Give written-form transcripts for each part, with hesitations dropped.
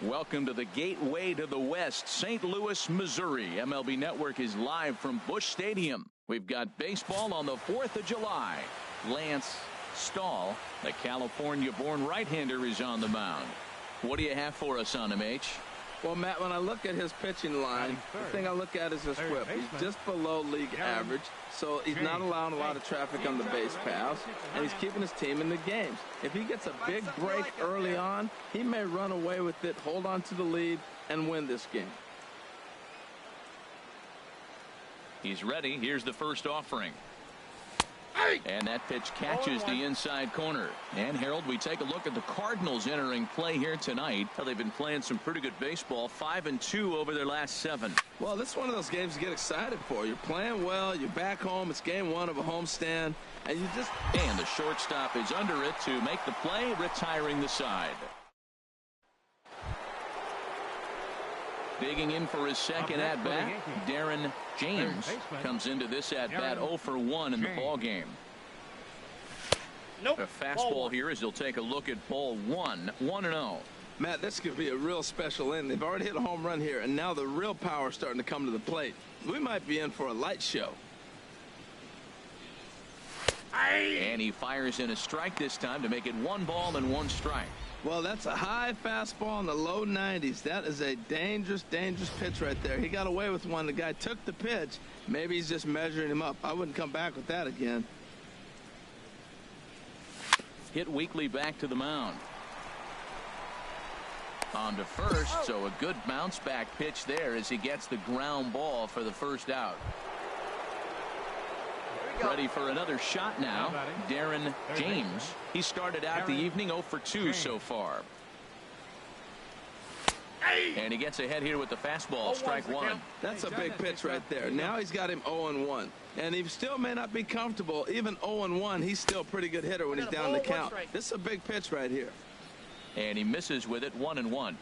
Welcome to the gateway to the West, St. Louis, Missouri. MLB Network is live from Busch Stadium. We've got baseball on the 4th of July. Lance Stahl, the California-born right-hander, is on the mound. What do you have for us on him, H? Well, Matt, when I look at his pitching line, the thing I look at is his whip. He's just below league average, so he's not allowing a lot of traffic on the base paths, and he's keeping his team in the games. If he gets a big break early on, he may run away with it, hold on to the lead, and win this game. He's ready. Here's the first offering. And that pitch catches the inside corner. And Harold, we take a look at the Cardinals entering play here tonight. They've been playing some pretty good baseball, 5-2 over their last 7. Well, this is one of those games you get excited for. You're playing well, you're back home, it's game 1 of a homestand, and you just... And the shortstop is under it to make the play, retiring the side. Digging in for his second at-bat, Darren James comes into this at-bat 0 for 1 in the ballgame. A fastball here as he'll take a look at ball 1, 1-0. Matt, this could be a real special inning. They've already hit a home run here, and now the real power is starting to come to the plate. We might be in for a light show. And he fires in a strike this time to make it 1 ball and 1 strike. Well, that's a high fastball in the low 90s. That is a dangerous, dangerous pitch right there. He got away with one. The guy took the pitch. Maybe he's just measuring him up. I wouldn't come back with that again. Hit weakly back to the mound. On to first, so a good bounce back pitch there as he gets the ground ball for the first out. Ready for another shot now, Darren James. He started out the evening 0 for 2 so far. And he gets ahead here with the fastball, strike 1. That's a big pitch right there. Now he's got him 0-1. And he still may not be comfortable. Even 0-1, he's still a pretty good hitter when he's down the count. This is a big pitch right here. And he misses with it, 1-1.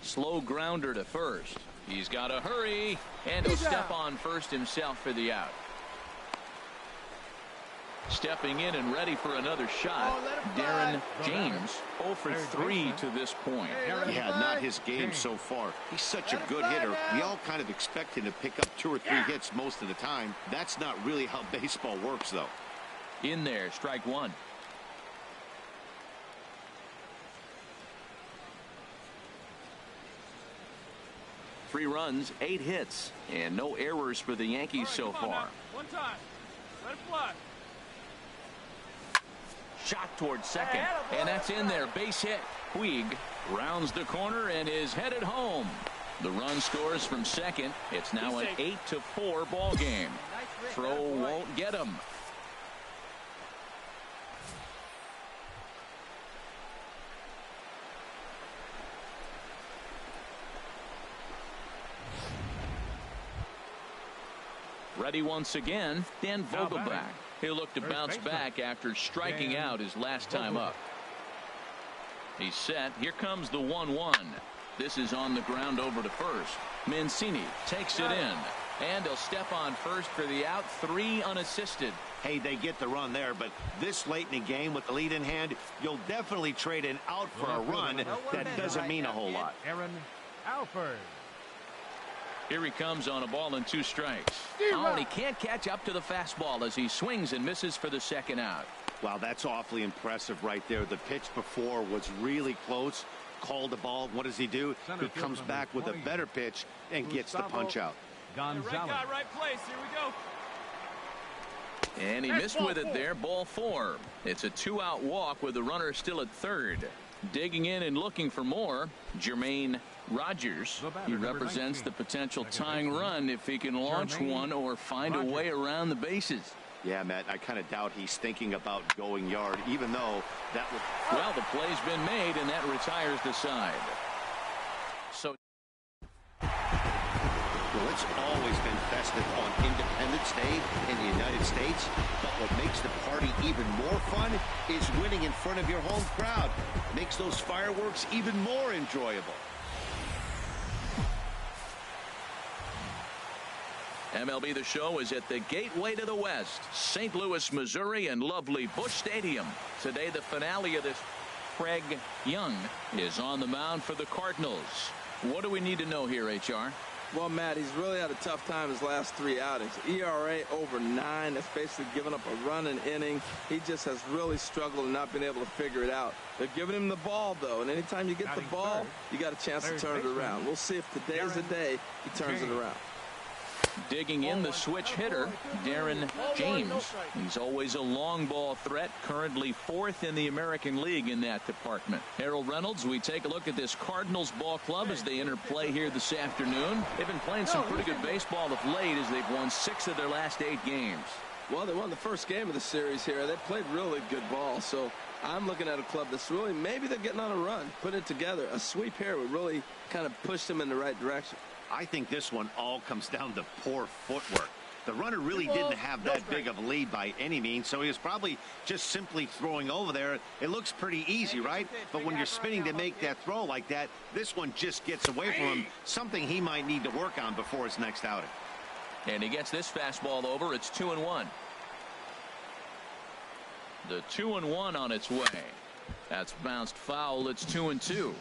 Slow grounder to first. He's got to hurry, and he'll step on first himself for the out. Stepping in and ready for another shot, Darren James 0 for 3 to this point. Yeah, not his game so far. He's such a good hitter. We all kind of expect him to pick up 2 or 3 hits most of the time. That's not really how baseball works, though. In there, strike 1. Three runs, 8 hits, and no errors for the Yankees so far. One time. Let it fly. Shot towards second, and that's in there. Base hit. Puig rounds the corner and is headed home. The run scores from second. It's now an 8-4 ball game. Throw won't get him. Ready once again, Dan Vogelbach. He'll look to bounce back after striking out his last time up. He's set. Here comes the 1-1. This is on the ground over to first. Mancini takes it in, and he'll step on first for the out. 3 unassisted. Hey, they get the run there, but this late in the game with the lead in hand, you'll definitely trade an out for a run. That doesn't mean a whole lot. Aaron Alford. Here he comes on a ball and 2 strikes. Oh, and he can't catch up to the fastball as he swings and misses for the second out. Wow, that's awfully impressive right there. The pitch before was really close. Called the ball. What does he do? He comes back with a better pitch and gets the punch out. Right guy, right place. Here we go. And he missed with it there. Ball 4. It's a 2-out walk with the runner still at third. Digging in and looking for more, Jermaine Rogers. He represents the potential tying run if he can launch one or find a way around the bases. Yeah, Matt, I kind of doubt he's thinking about going yard, even though that would... Well, the play's been made, and that retires the side. So... Well, it's always been festive on Independence Day in the United States, but what makes the party even more fun is winning in front of your home crowd. Makes those fireworks even more enjoyable. MLB The Show is at the gateway to the West, St. Louis, Missouri, and lovely Busch Stadium. Today, the finale of this. Craig Young is on the mound for the Cardinals. What do we need to know here, HR? Well, Matt, he's really had a tough time his last 3 outings. ERA over 9. That's basically giving up a run an inning. He just has really struggled and not been able to figure it out. They're giving him the ball, though, and anytime you get the ball, you got a chance to turn it around. We'll see if today's the day he turns it around. Digging in the switch hitter, Darren James. He's always a long ball threat, currently 4th in the American League in that department. Harold Reynolds, we take a look at this Cardinals ball club as they enter play here this afternoon. They've been playing some pretty good baseball of late as they've won 6 of their last 8 games. Well, they won the first game of the series here. They played really good ball, so I'm looking at a club that's really, maybe they're getting on a run. Put it together. A sweep here would really kind of push them in the right direction. I think this one all comes down to poor footwork. The runner really didn't have that big of a lead by any means, so he was probably just simply throwing over there. It looks pretty easy, right? But when you're spinning to make that throw like that, this one just gets away from him, something he might need to work on before his next outing. And he gets this fastball over. It's 2-1. The 2-1 on its way. That's bounced foul. It's 2-2.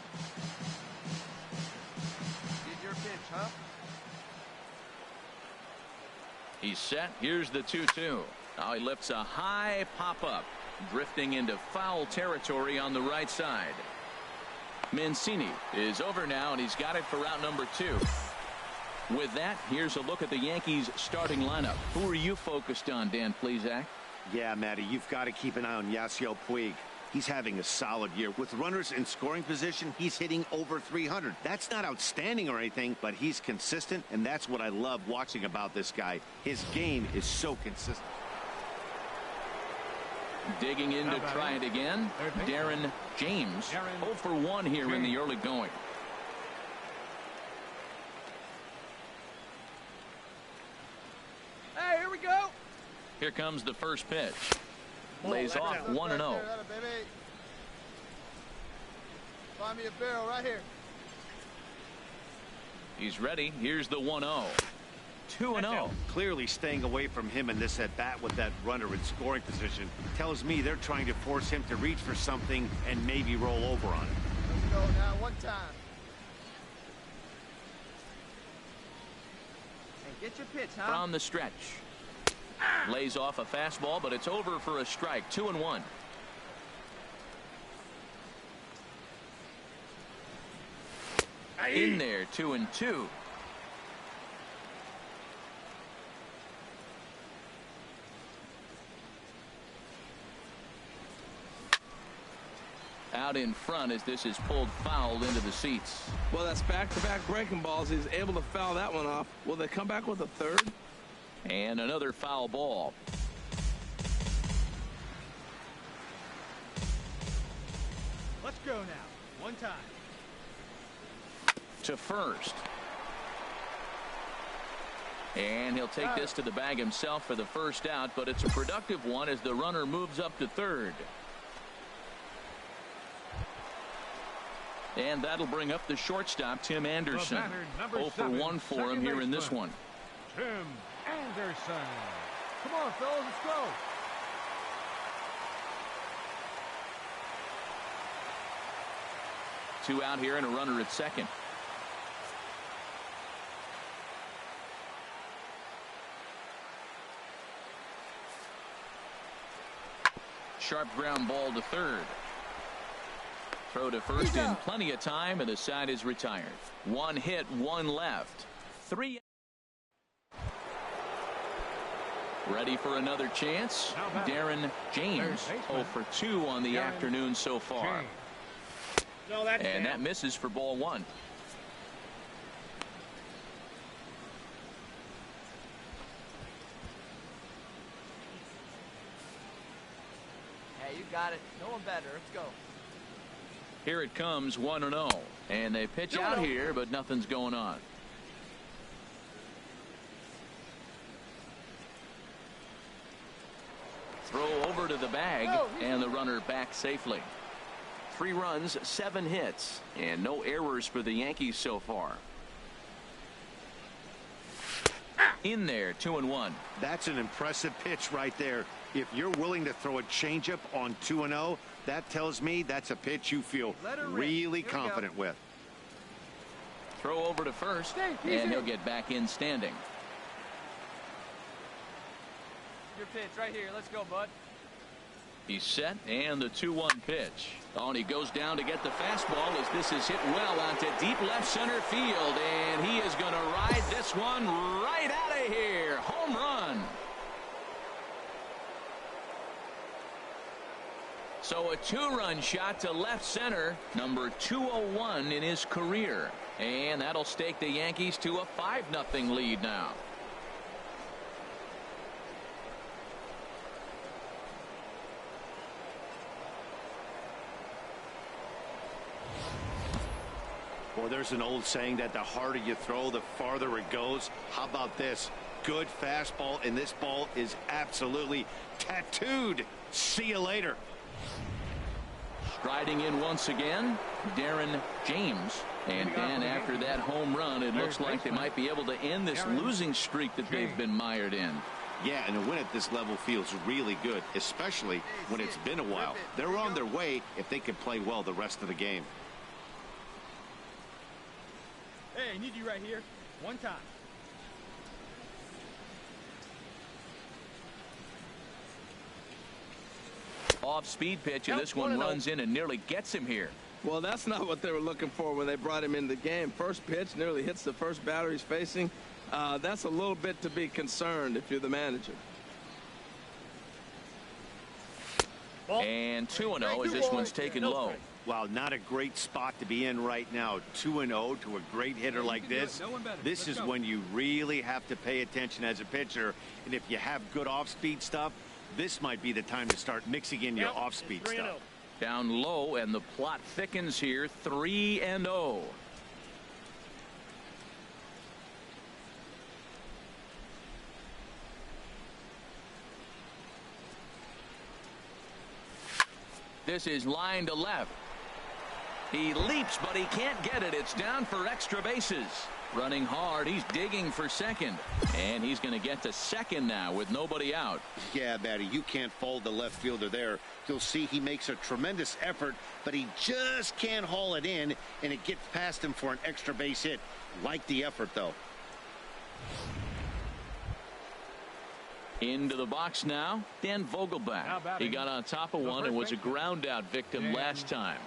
He's set. Here's the 2-2. Now he lifts a high pop-up, drifting into foul territory on the right side. Mancini is over now, and he's got it for route number 2. With that, here's a look at the Yankees starting lineup. Who are you focused on, Dan Plesac? Yeah, Matty, you've got to keep an eye on Yasiel Puig. He's having a solid year. With runners in scoring position, he's hitting over 300. That's not outstanding or anything, but he's consistent, and that's what I love watching about this guy. His game is so consistent. Digging in to try it again, Darren James. 0 for 1 here in the early going. Hey, here we go. Here comes the first pitch. Lays off 1-0. Find me a barrel right here. He's ready. Here's the 1-0. 2-0. Clearly staying away from him in this at bat with that runner in scoring position tells me they're trying to force him to reach for something and maybe roll over on it. Let's go now, one time. Hey, get your pitch, huh? From the stretch. Lays off a fastball, but it's over for a strike. 2-1. In there, 2-2. Out in front as this is pulled foul into the seats. Well, that's back-to-back breaking balls. He's able to foul that one off. Will they come back with a third? And another foul ball. Let's go now. One time. To first. And he'll take this to the bag himself for the first out, but it's a productive one as the runner moves up to third. And that'll bring up the shortstop, Tim Anderson. 0 for 1 for him here in this one. Tim Anderson. Come on, fellas, let's go. Two out here and a runner at second. Sharp ground ball to third. Throw to first in plenty of time, and the side is retired. 1 hit, 1 left. 3. Ready for another chance. Darren James 0 for 2 on the afternoon so far. And that misses for ball 1. Hey, you got it. No one better. Let's go. Here it comes, 1-0. And they pitch out here, but nothing's going on. Throw over to the bag, and the runner back safely. 3 runs, 7 hits, and no errors for the Yankees so far. In there, 2-1. That's an impressive pitch right there. If you're willing to throw a changeup on 2-0, that tells me that's a pitch you feel really confident with. Throw over to first, and he'll get back in standing. Your pitch right here. Let's go, bud. He's set, and the 2-1 pitch. Oh, and he goes down to get the fastball as this is hit well onto deep left center field, and he is going to ride this one right out of here. Home run. So a 2-run shot to left center, number 201 in his career. And that'll stake the Yankees to a 5-0 lead now. Well, there's an old saying that the harder you throw, the farther it goes. How about this? Good fastball, and this ball is absolutely tattooed. See you later. Striding in once again, Darren James. And then after that home run, it looks like they might be able to end this losing streak that they've been mired in. Yeah, and a win at this level feels really good, especially when it's been a while. They're on their way if they can play well the rest of the game. Hey, I need you right here. One time. Off-speed pitch, and this one runs in and nearly gets him here. Well, that's not what they were looking for when they brought him in the game. First pitch nearly hits the first batter he's facing. That's a little bit to be concerned if you're the manager. And 2-0 as this one's taken low. Wow, not a great spot to be in right now. 2-0 to a great hitter like this. This is when you really have to pay attention as a pitcher. And if you have good off-speed stuff, this might be the time to start mixing in your off-speed stuff. Down low, and the plot thickens here. 3-0. This is line to left. He leaps, but he can't get it. It's down for extra bases. Running hard, he's digging for second, and he's going to get to second now with nobody out. Yeah, Matty, you can't fault the left fielder there. You'll see he makes a tremendous effort, but he just can't haul it in, and it gets past him for an extra base hit. Like the effort, though. Into the box now, Dan Vogelbach. He got on top of one and was a ground out victim last time.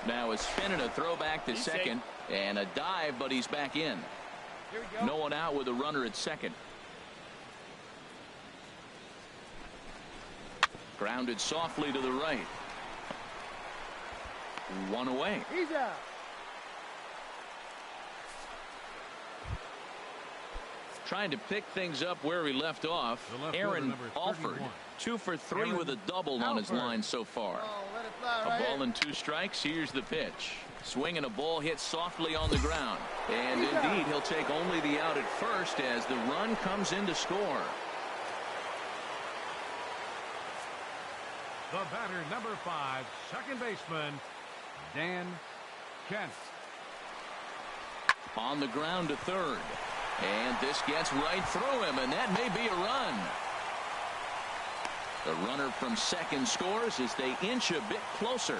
Now a spin and a throwback to second, and a dive, but he's back in. No one out with a runner at second. Grounded softly to the right. One away. He's out. Trying to pick things up where he left off. Aaron Alford, 2 for 3 with a double on his line so far. A ball and 2 strikes. Here's the pitch. Swinging a ball hit softly on the ground. And indeed, he'll take only the out at first as the run comes in to score. The batter, number 5, second baseman, Dan Kent. On the ground to third. And this gets right through him, and that may be a run. The runner from second scores as they inch a bit closer.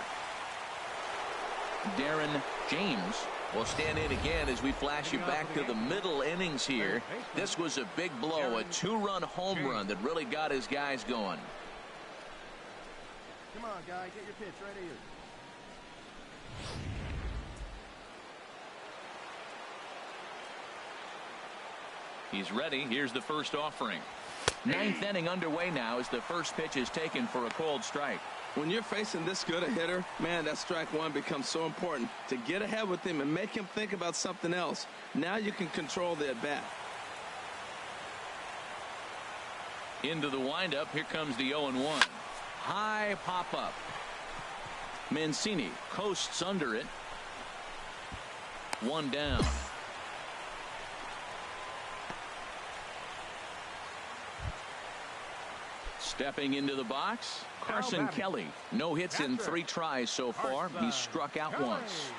Darren James will stand in again as we flash you back to the middle innings here. This was a big blow, a 2-run home run that really got his guys going. Come on, guy, get your pitch right here. He's ready. Here's the first offering. 9th inning underway now as the first pitch is taken for a called strike. When you're facing this good a hitter, man, that strike one becomes so important to get ahead with him and make him think about something else. Now you can control the at-bat. Into the windup. Here comes the 0-1. High pop-up. Mancini coasts under it. 1 down. Stepping into the box, Carson Kelly. No hits in 3 tries so far. He's struck out once.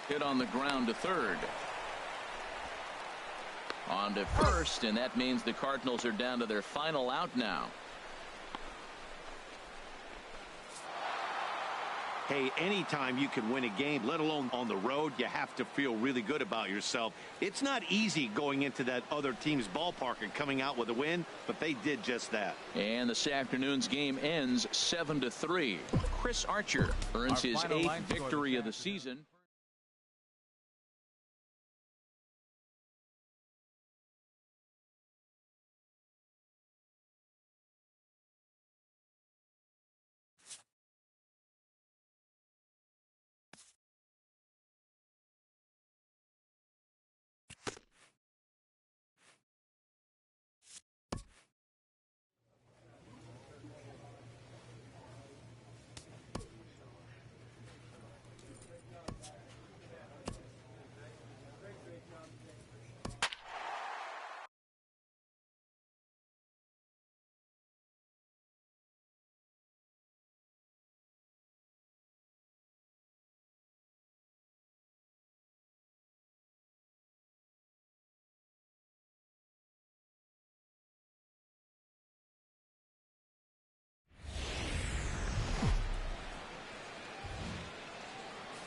Hit on the ground to third. On to first, and that means the Cardinals are down to their final out now. Hey, anytime you can win a game, let alone on the road, you have to feel really good about yourself. It's not easy going into that other team's ballpark and coming out with a win, but they did just that. And this afternoon's game ends 7-3. Chris Archer earns his 8th victory of the season.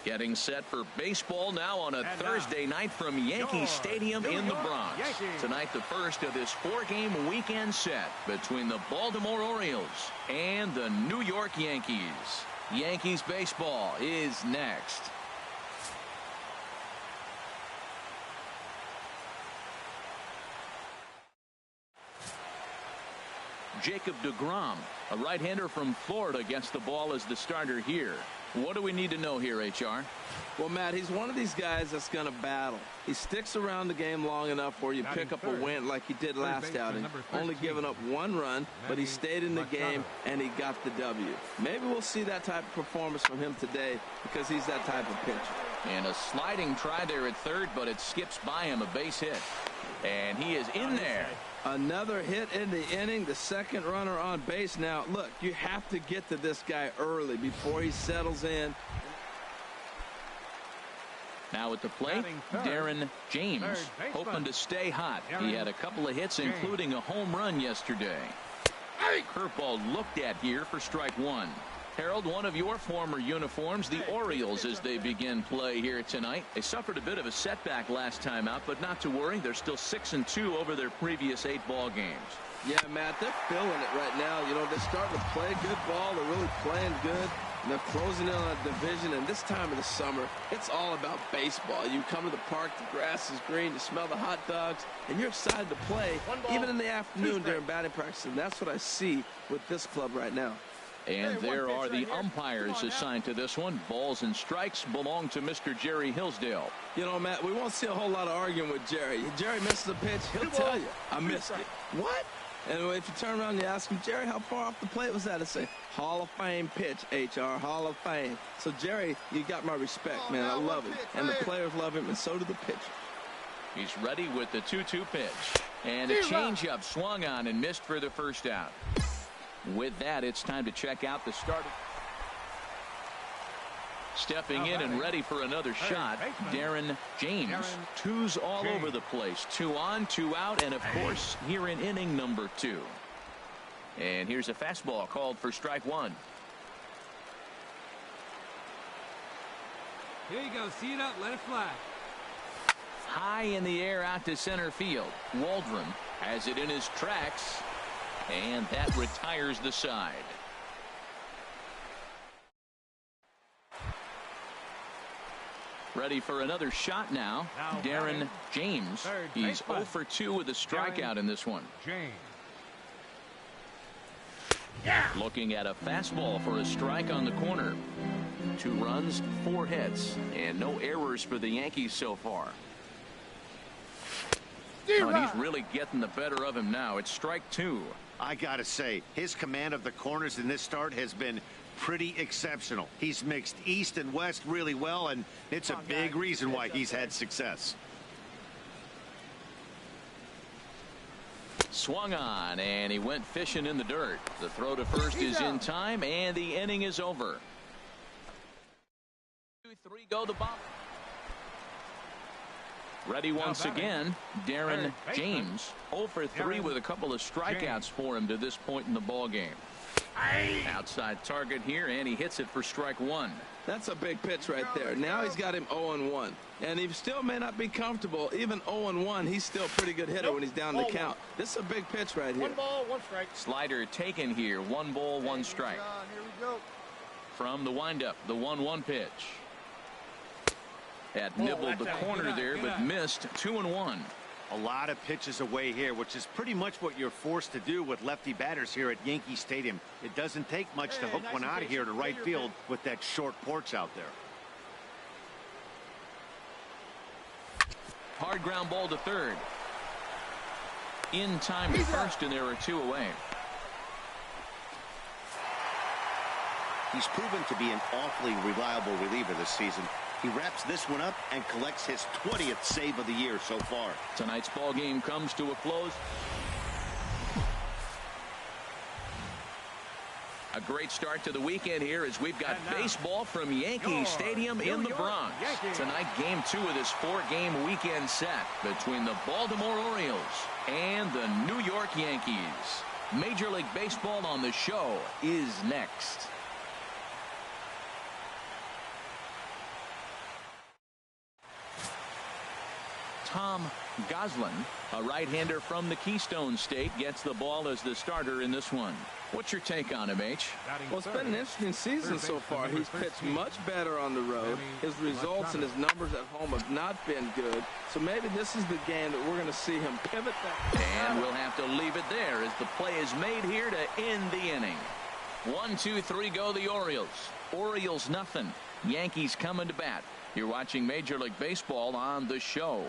Getting set for baseball now on a Thursday night from Yankee Stadium in the Bronx. Tonight, the first of this 4-game weekend set between the Baltimore Orioles and the New York Yankees. Yankees baseball is next. Jacob deGrom, a right-hander from Florida, gets the ball as the starter here. What do we need to know here, HR? Well, Matt, he's one of these guys that's going to battle. He sticks around the game long enough where you pick up a win like he did last outing. Only giving up 1 run, but he stayed in the game and he got the W. Maybe we'll see that type of performance from him today because he's that type of pitcher. And a sliding try there at third, but it skips by him, a base hit. And he is in there. Another hit in the inning, the second runner on base. Now, look, you have to get to this guy early before he settles in. Now at the plate, Darren James, hoping to stay hot. He had a couple of hits, including a home run yesterday. Curveball looked at here for strike 1. Harold, one of your former uniforms, the Orioles, as they begin play here tonight. They suffered a bit of a setback last time out, but not to worry. They're still 6-2 over their previous 8 ball games. Yeah, Matt, they're feeling it right now. You know, they're starting to play good ball. They're really playing good. And they're closing in on a division. And this time of the summer, it's all about baseball. You come to the park, the grass is green, you smell the hot dogs, and you're excited to play, even in the afternoon during batting practice. And that's what I see with this club right now. And there are the umpires assigned to this one. Balls and strikes belong to Mr. Jerry Hillsdale. You know, Matt, we won't see a whole lot of arguing with Jerry. Jerry misses a pitch, he'll tell you, I missed it. What? And if you turn around and you ask him, Jerry, how far off the plate was that? He'll say, Hall of Fame pitch, HR, Hall of Fame. So, Jerry, you got my respect, man. I love him. And the players love him, and so do the pitcher. He's ready with the 2-2 pitch. And a changeup swung on and missed for the first out. With that, it's time to check out the starter. Stepping in and ready for another shot, Darren James. 2s all over the place. 2 on, 2 out, and of course, here in inning number 2. And here's a fastball called for strike 1. Here you go. See it up. Let it fly. High in the air out to center field. Waldron has it in his tracks. And that retires the side. Ready for another shot now. Darren James. He's 0 for 2 with a strikeout in this one. Looking at a fastball for a strike on the corner. 2 runs, 4 hits, and no errors for the Yankees so far. Oh, and he's really getting the better of him now. It's strike 2. I gotta say, his command of the corners in this start has been pretty exceptional. He's mixed east and west really well, and it's a big reason why he's had success. Swung on, and he went fishing in the dirt. The throw to first is in time, and the inning is over. 2-3 go the bottom. Ready once again, Darren James. 0 for 3 with a couple of strikeouts for him to this point in the ball game. Outside target here, and he hits it for strike one. That's a big pitch right there. Now he's got him 0-1. And he still may not be comfortable. Even 0-1, he's still a pretty good hitter when he's down the count. This is a big pitch right here. 1 ball, 1 strike. Slider taken here. 1 ball, 1 strike. Here we go. From the windup, the 1-1 pitch. That nibbled the corner there, but missed. 2-1. A lot of pitches away here, which is pretty much what you're forced to do with lefty batters here at Yankee Stadium. It doesn't take much to hook one out of here to right field with that short porch out there. Hard ground ball to third. In time to first, and there are 2 away. He's proven to be an awfully reliable reliever this season. He wraps this one up and collects his 20th save of the year so far. Tonight's ball game comes to a close. A great start to the weekend here as we've got baseball from Yankee Stadium in the Bronx. Tonight, game 2 of this 4-game weekend set between the Baltimore Orioles and the New York Yankees. Major League Baseball on the show is next. Tom Goslin, a right-hander from the Keystone State, gets the ball as the starter in this one. What's your take on him, H? Well, it's been an interesting season so far. He's pitched much better on the road. His results and his numbers at home have not been good. So maybe this is the game that we're going to see him pivot back. And we'll have to leave it there as the play is made here to end the inning. 1, 2, 3 go the Orioles. Orioles nothing. Yankees coming to bat. You're watching Major League Baseball on the show.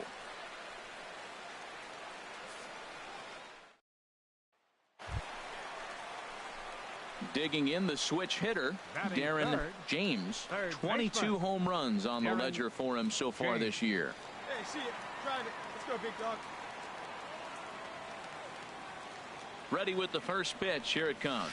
Digging in the switch hitter, Darren James. 22 home runs on the ledger for him so far this year. Hey, see it. Drive it. Let's go, big dog. Ready with the first pitch. Here it comes.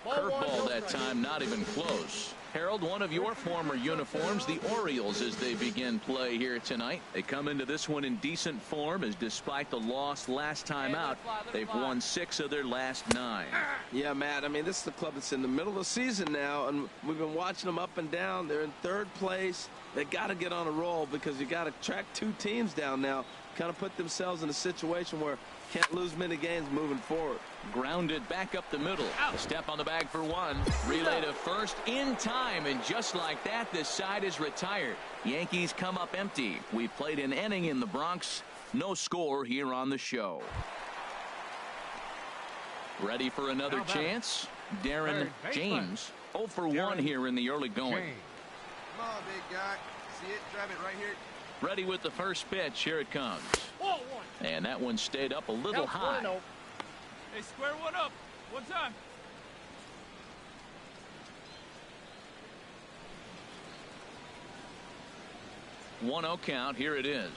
Curveball that time, not even close. Harold, one of your former uniforms, the Orioles, as they begin play here tonight. They come into this one in decent form, as despite the loss last time out, they've won 6 of their last 9. Yeah, Matt, I mean, this is the club that's in the middle of the season now, and we've been watching them up and down. They're in 3rd place. They got to get on a roll because you got to track 2 teams down now, kind of put themselves in a situation where can't lose many games moving forward. Grounded back up the middle. Step on the bag for 1. Relay to first in time, and just like that, this side is retired. Yankees come up empty. We played an inning in the Bronx. No score here on the show. Ready for another chance? Darren James. 0 for 1 here in the early going. Come on, big guy. See it? Drive it right here. Ready with the first pitch. Here it comes. Whoa, and that one stayed up a little high. Hey, square one up. 1 time. 1-0 count. Here it is.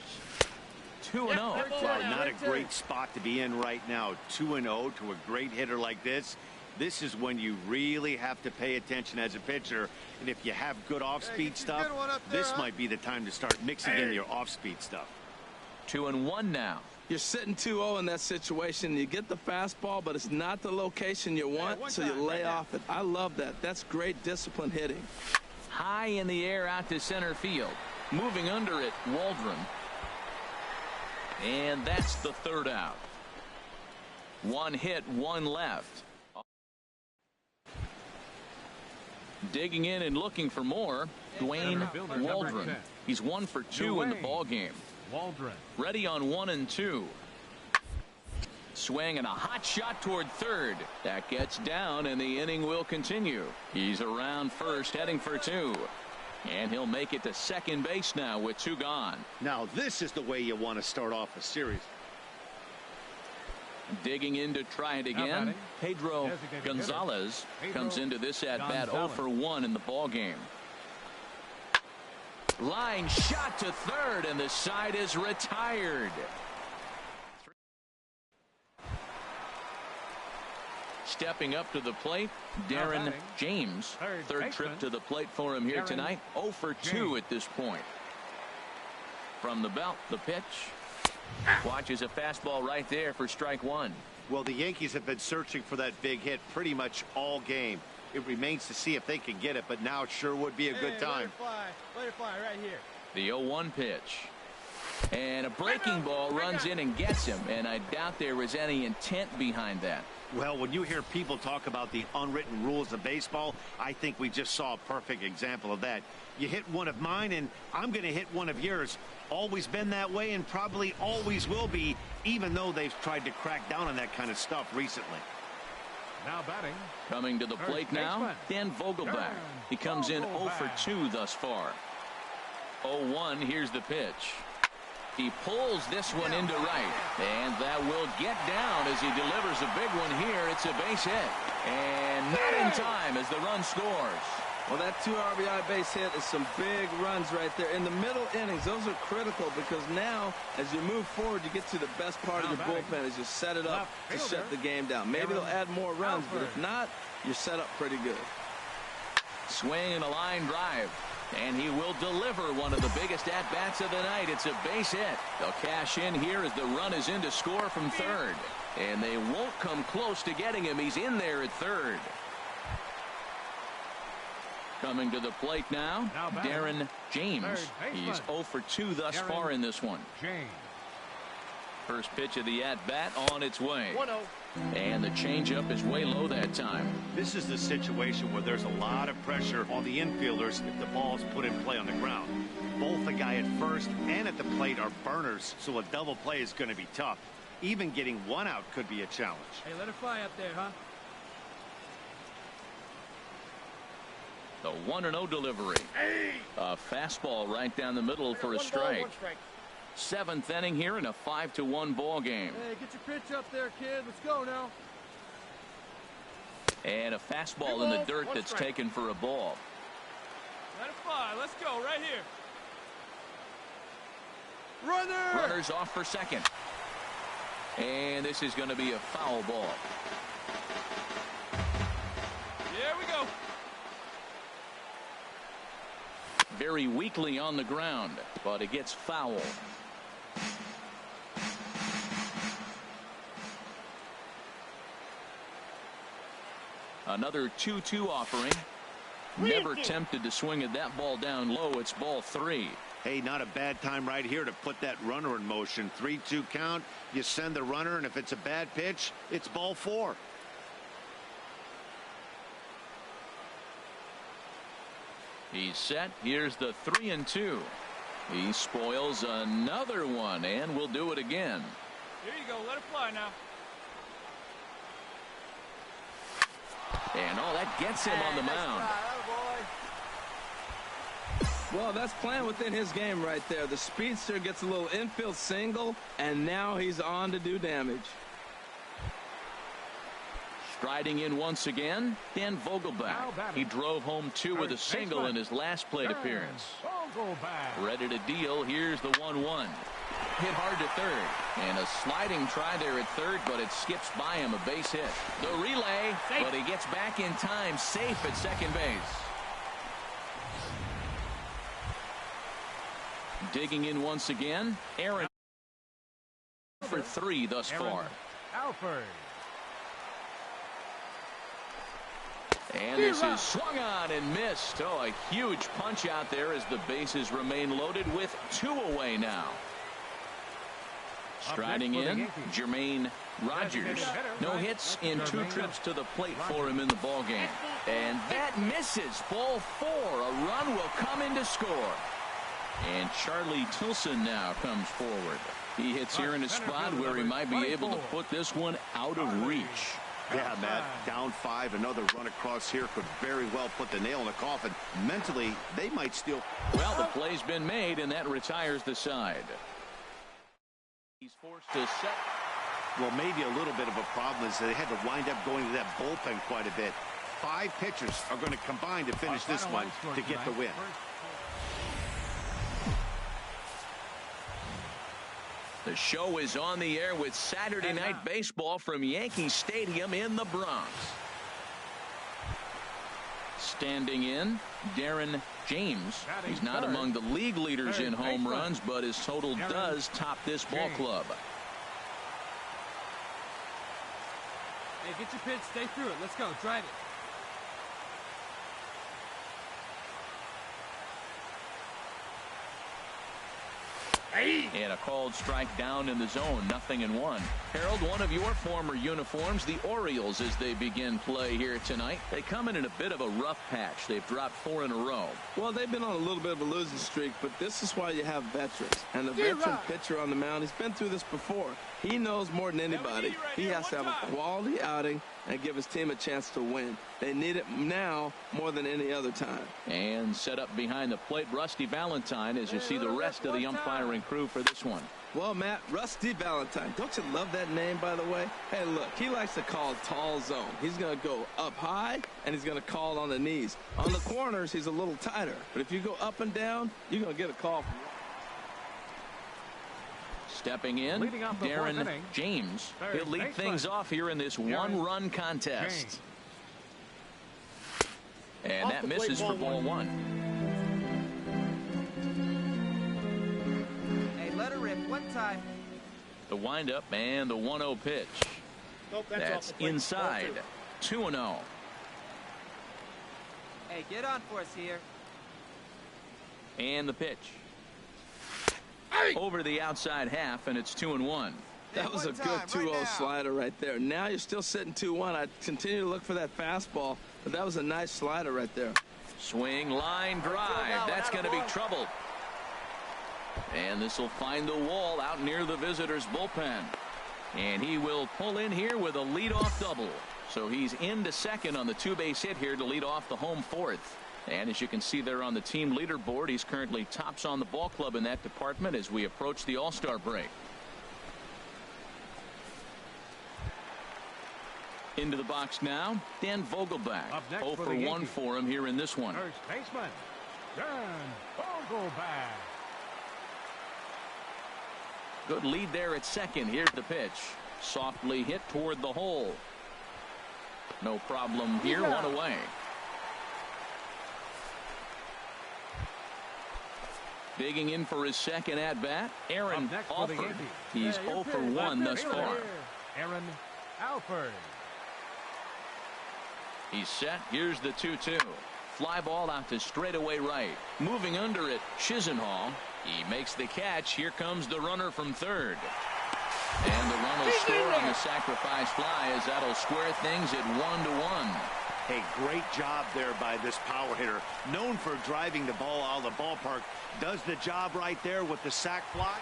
2-0. Well, not a great spot to be in right now. 2-0 to a great hitter like this. This is when you really have to pay attention as a pitcher. And if you have good off-speed stuff, this might be the time to start mixing in your off-speed stuff. 2-1 now. You're sitting 2-0 in that situation. You get the fastball, but it's not the location you want, so you lay off it. I love that. That's great discipline hitting. High in the air out to center field. Moving under it, Waldron. And that's the 3rd out. 1 hit, 1 left. Digging in and looking for more, Dwayne Waldron. He's 1 for 2 in the ball game. Waldron. Ready on 1 and 2. Swing and a hot shot toward third. That gets down, and the inning will continue. He's around first, heading for 2. And he'll make it to second base now with 2 gone. Now this is the way you want to start off a series. Digging in to try it again. Pedro Gonzalez comes into this at bat 0 for 1 in the ball game. Line shot to third, and the side is retired. Stepping up to the plate, Darren James. 3rd trip to the plate for him here tonight. 0 for 2 at this point. From the belt, the pitch. Watches a fastball right there for strike one. Well, the Yankees have been searching for that big hit pretty much all game. It remains to see if they can get it, but now it sure would be a good time. Let it fly right here. The 0-1 pitch. And a breaking ball runs in and gets him, and I doubt there was any intent behind that. Well, when you hear people talk about the unwritten rules of baseball, I think we just saw a perfect example of that. You hit one of mine, and I'm going to hit one of yours. Always been that way and probably always will be, even though they've tried to crack down on that kind of stuff recently. Now batting. Coming to the plate now, Dan Vogelbach. He comes in 0 for 2 thus far. 0-1, here's the pitch. He pulls this one into right, and that will get down as he delivers a big one here. It's a base hit, and not in time as the run scores. Well, that 2 RBI base hit is some big runs right there. In the middle innings, those are critical because now, as you move forward, you get to the best part of your bullpen as you set it up to shut the game down. Maybe they'll add more runs, but if not, you're set up pretty good. Swing and a line drive. And he will deliver one of the biggest at-bats of the night. It's a base hit. They'll cash in here as the run is in to score from third. And they won't come close to getting him. He's in there at third. Coming to the plate now, Darren James. He's 0 for 2 thus far in this one. First pitch of the at-bat on its way. 1-0. And the changeup is way low that time. This is the situation where there's a lot of pressure on the infielders if the ball's put in play on the ground. Both the guy at first and at the plate are burners, so a double play is going to be tough. Even getting one out could be a challenge. Hey, let it fly up there, huh? The 1-0 delivery. A fastball right down the middle for a strike. 7th inning here in a 5-1 ball game. Hey, get your pitch up there, kid. Let's go now. And a fastball in the dirt that's taken for a ball. Let it fly. Let's go right here. Runner! Runners off for second. And this is going to be a foul ball. Here we go. Very weakly on the ground, but it gets foul. Another 2-2 offering. Never tempted to swing at that ball down low. It's ball 3. Hey, not a bad time right here to put that runner in motion. 3-2 count. You send the runner, and if it's a bad pitch, it's ball 4. He's set. Here's the 3-2. He spoils another one, and will do it again. Here you go. Let it fly now. And that gets him on the mound. Well, that's playing within his game right there. The speedster gets a little infield single, and now he's on to do damage. Striding in once again, Dan Vogelbach. He drove home 2 with a single in his last plate appearance. Ready to deal. Here's the 1-1. Hit hard to third, and a sliding try there at third, but it skips by him. A base hit. The relay, but he gets back in time, safe at second base. Digging in once again, Aaron for 3 thus far. Alford. And this is swung on and missed. Oh, a huge punch out there as the bases remain loaded with 2 away now. Striding in, Jermaine Rogers. No hits in 2 trips to the plate for him in the ballgame. And that misses. Ball 4. A run will come in to score. And Charlie Tilson now comes forward. He hits here in a spot where he might be able to put this one out of reach. Yeah, Matt, down 5. Another run across here could very well put the nail in the coffin. Mentally, they might still. Well, the play's been made, and that retires the side. He's forced to set. Well, maybe a little bit of a problem is they had to wind up going to that bullpen quite a bit. 5 pitchers are going to combine to finish this one to get the win. The show is on the air with Saturday Night Baseball from Yankee Stadium in the Bronx. Standing in, Darren James. He's not among the league leaders in home runs, but his total does top this ball club. Hey, get your pitch, stay through it. Let's go, drive it. And a called strike down in the zone, 0-1. Harold, one of your former uniforms, the Orioles, as they begin play here tonight. They come in a bit of a rough patch. They've dropped 4 in a row. Well, they've been on a little bit of a losing streak, but this is why you have veterans. And the veteran pitcher on the mound, he's been through this before. He knows more than anybody. He has to have a quality outing and give his team a chance to win. They need it now more than any other time. And set up behind the plate, Rusty Valentine, as you see the rest of the umpiring crew for this one. Well, Matt, Rusty Valentine, don't you love that name, by the way? Hey, look, he likes to call tall zone. He's going to go up high, and he's going to call on the knees. On the corners, he's a little tighter. But if you go up and down, you're going to get a call from Stepping in, Darren James. He'll lead things off here in this one-run contest. And that misses for ball 1. Hey, let her rip one time. The windup and the 1-0 pitch. That's inside. 2-0. Hey, get on for us here. And the pitch. Over the outside half, and it's 2-1. That was a good 2-0 slider right there. Now you're still sitting 2-1. I continue to look for that fastball, but that was a nice slider right there. Swing, line drive. That's going to be trouble. And this will find the wall out near the visitors' bullpen. And he will pull in here with a leadoff double. So he's into second on the 2-base hit here to lead off the home fourth. And as you can see there on the team leaderboard, he's currently tops on the ball club in that department as we approach the All-Star break. Into the box now, Dan Vogelbach. 0 for 1 for him here in this one. First baseman, Dan Vogelbach. Good lead there at second. Here's the pitch. Softly hit toward the hole. No problem here. One away. Digging in for his second at-bat, Aaron Alford. He's 0 for 1 thus far. Aaron Alford. He's set. Here's the 2-2. Fly ball out to straightaway right. Moving under it, Chisenhall. He makes the catch. Here comes the runner from third. And the run will score on the sacrifice fly as that'll square things at 1-1. Hey, great job there by this power hitter. Known for driving the ball out of the ballpark. Does the job right there with the sac fly.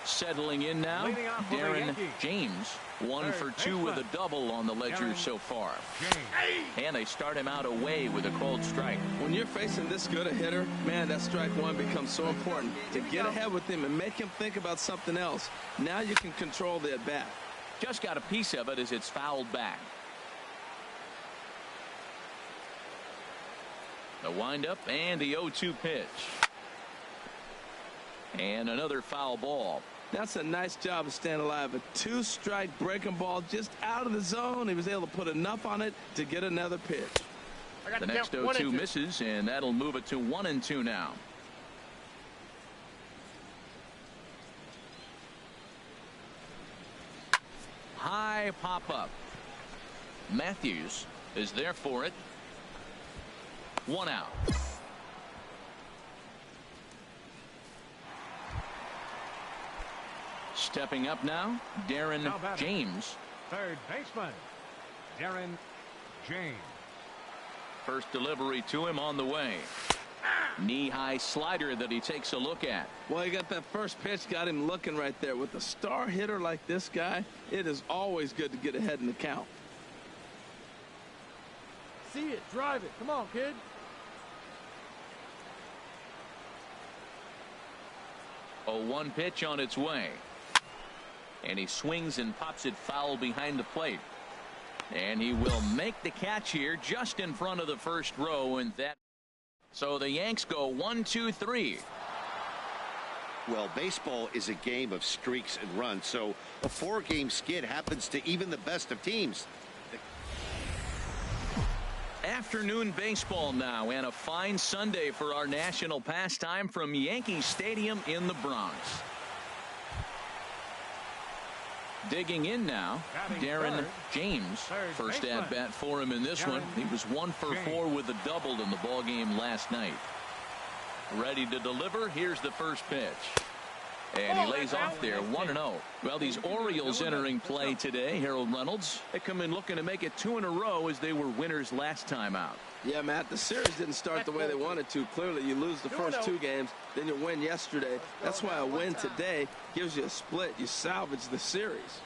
Settling in now, Darren James. 1 for 2 with a double on the ledger so far. And they start him out away with a called strike. When you're facing this good a hitter, man, that strike one becomes so important. To get ahead with him and make him think about something else. Now you can control the at-bat. Just got a piece of it as it's fouled back. The windup and the 0-2 pitch. And another foul ball. That's a nice job of staying alive. A 2-strike breaking ball just out of the zone. He was able to put enough on it to get another pitch. The next 0-2 misses, and that'll move it to 1-2 now. High pop-up. Matthews is there for it. 1 out. Stepping up now, Darren James. Third baseman, Darren James. First delivery to him on the way. Knee-high slider that he takes a look at. Well, he got that first pitch, got him looking right there. With a star hitter like this guy, it is always good to get ahead in the count. See it, drive it. Come on, kid. A 1 pitch on its way. And he swings and pops it foul behind the plate. And he will make the catch here just in front of the first row. And that. So the Yanks go 1, 2, 3. Well, baseball is a game of streaks and runs. So a 4-game skid happens to even the best of teams. Afternoon baseball now, and a fine Sunday for our national pastime from Yankee Stadium in the Bronx. Digging in now, Darren James. First at bat for him in this one. He was 1 for 4 with a double in the ballgame last night. Ready to deliver. Here's the first pitch. And he lays off there, 1-0. Well, these Orioles entering play today, Harold Reynolds. They come in looking to make it 2 in a row as they were winners last time out. Yeah, Matt, the series didn't start the way they wanted to. Clearly, you lose the first 2 games, then you win yesterday. That's why a win today gives you a split. You salvage the series.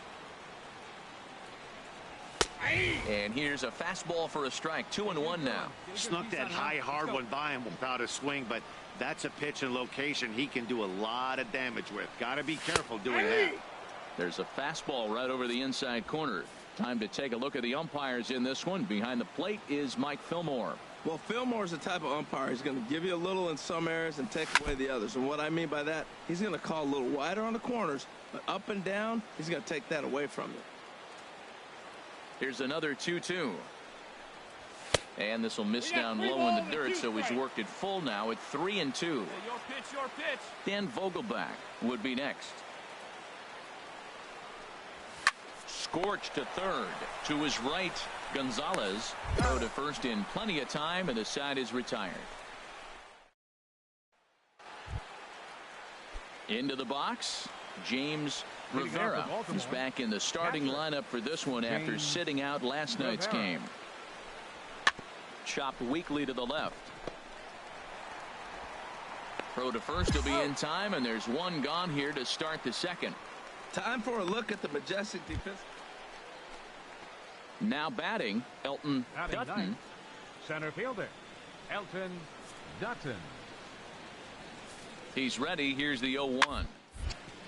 And here's a fastball for a strike, 2-1 now. Snuck that high, hard one by him without a swing, but that's a pitch and location he can do a lot of damage with. Got to be careful doing that. There's a fastball right over the inside corner. Time to take a look at the umpires in this one. Behind the plate is Mike Fillmore. Well, Fillmore's the type of umpire. He's going to give you a little in some areas and take away the others. And what I mean by that, he's going to call a little wider on the corners, but up and down, he's going to take that away from you. Here's another 2-2. And this will miss down low in the dirt, so he's worked it full now at 3-2. Your pitch. Dan Vogelbach would be next. Scorched to third. To his right, Gonzalez. Throw to first in plenty of time, and the side is retired. Into the box, James Rivera is back in the starting lineup for this one after sitting out last night's game. Chopped weakly to the left. Throw to first will be in time, and there's one gone here to start the second. Time for a look at the majestic defense. Now batting, Elton Dutton. Center fielder, Elton Dutton. He's ready. Here's the 0-1.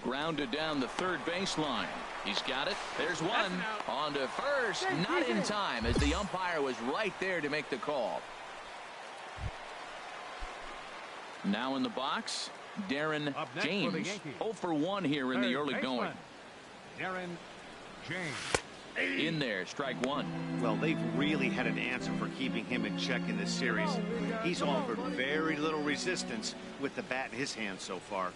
Grounded down the third baseline. He's got it. There's one. On to first. Not in time, as the umpire was right there to make the call. Now in the box, Darren James. 0 for 1 here in the early going. Darren James. In there, strike one. Well, they've really had an answer for keeping him in check in this series. He's offered very little resistance with the bat in his hand so far.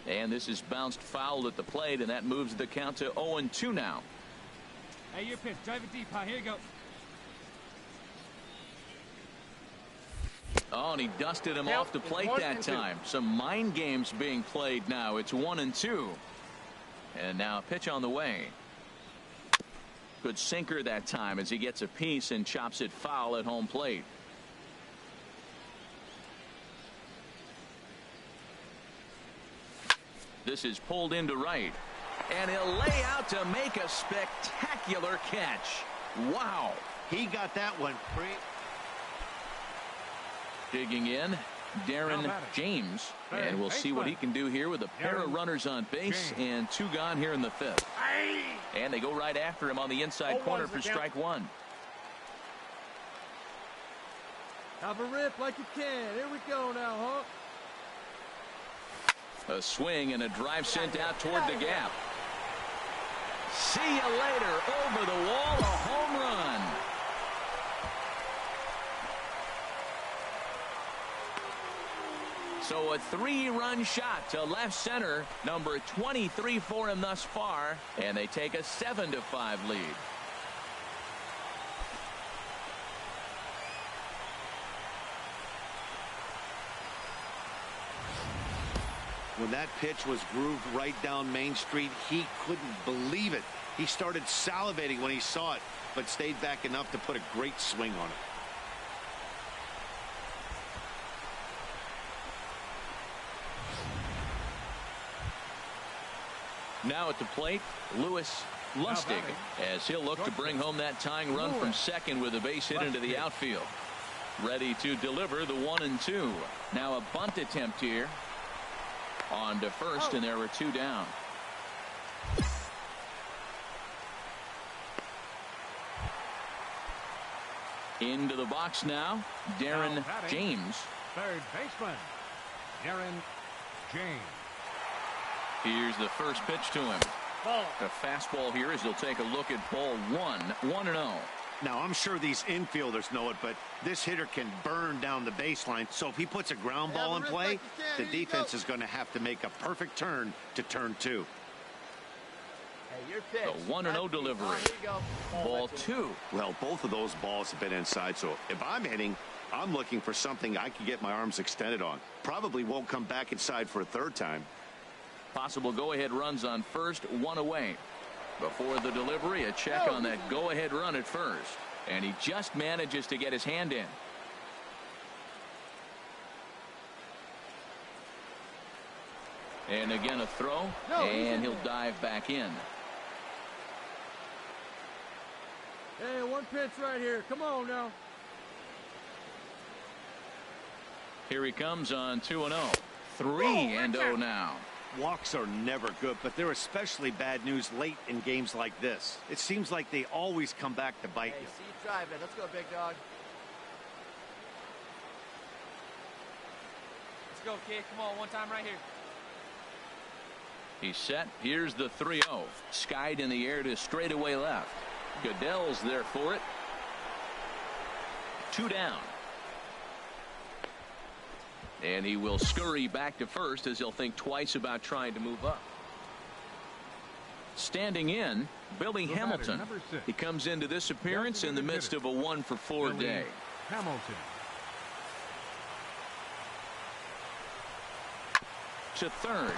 And this is bounced foul at the plate, and that moves the count to 0-2 now. Hey, your pitch. Drive it deep, huh? Here you go. Oh, and he dusted him off the plate that time. Some mind games being played now. It's 1-2. And now a pitch on the way. Good sinker that time as he gets a piece and chops it foul at home plate. This is pulled into right. And he'll lay out to make a spectacular catch. Wow. He got that one. Digging in, Darren James. And we'll see what he can do here with a pair of runners on base and 2 gone here in the 5th. And they go right after him on the inside corner for strike one. Have a rip like you can. Here we go now, Hawk. A swing and a drive sent out toward the gap. See you later. Over the wall, a home run. So a 3-run shot to left center, number 23 for him thus far, and they take a 7-5 lead. When that pitch was grooved right down Main Street, he couldn't believe it. He started salivating when he saw it, but stayed back enough to put a great swing on it. Now at the plate, Lewis Lustig, as he'll look to bring home that tying run from second with a base hit into the outfield. Ready to deliver the 1-2. Now a bunt attempt here. On to first, and there were 2 down. Into the box now, Darren James. Third baseman, Darren James. Here's the first pitch to him. A fastball here as he'll take a look at ball 1. 1-0. Now, I'm sure these infielders know it, but this hitter can burn down the baseline. So if he puts a ground ball in play, the defense is going to have to make a perfect turn to turn 2. Hey, your pitch. The 1-0 delivery. Oh, here you go. Ball 2. Well, both of those balls have been inside, so if I'm hitting, I'm looking for something I can get my arms extended on. Probably won't come back inside for a third time. Possible go-ahead runs on first, 1 away. Before the delivery, a check on that go-ahead run at first. And he just manages to get his hand in. And again a throw, and he'll dive back in. Hey, one pitch right here. Come on now. Here he comes on 2-0. 3-0 now. Walks are never good, but they're especially bad news late in games like this. It seems like they always come back to bite Hey, you. see you driving. Let's go, big dog. Let's go, kid. Come on, one time right here. He's set. Here's the 3-0. Skied in the air to straightaway left. Goodell's there for it. 2 down. And he will scurry back to first as he'll think twice about trying to move up. Standing in, Billy Hamilton. He comes into this appearance in the midst of a 1-for-4 day. Hamilton. To third.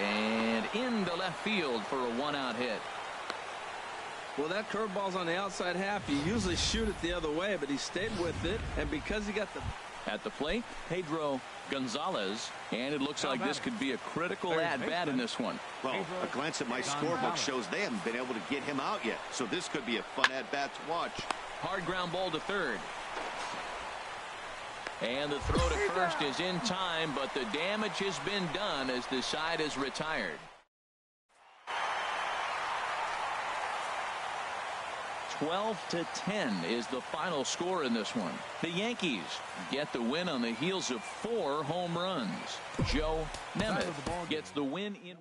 And into left field for a 1-out hit. Well, that curveball's on the outside half. You usually shoot it the other way, but he stayed with it. And because he got the... At the plate, Pedro Gonzalez, and it looks like this could be a critical at-bat in this one. Well, a glance at my scorebook shows they haven't been able to get him out yet, so this could be a fun at-bat to watch. Hard ground ball to third. And the throw to first is in time, but the damage has been done as the side is retired. 12-10 is the final score in this one. The Yankees get the win on the heels of 4 home runs. Joe Nemeth gets the win in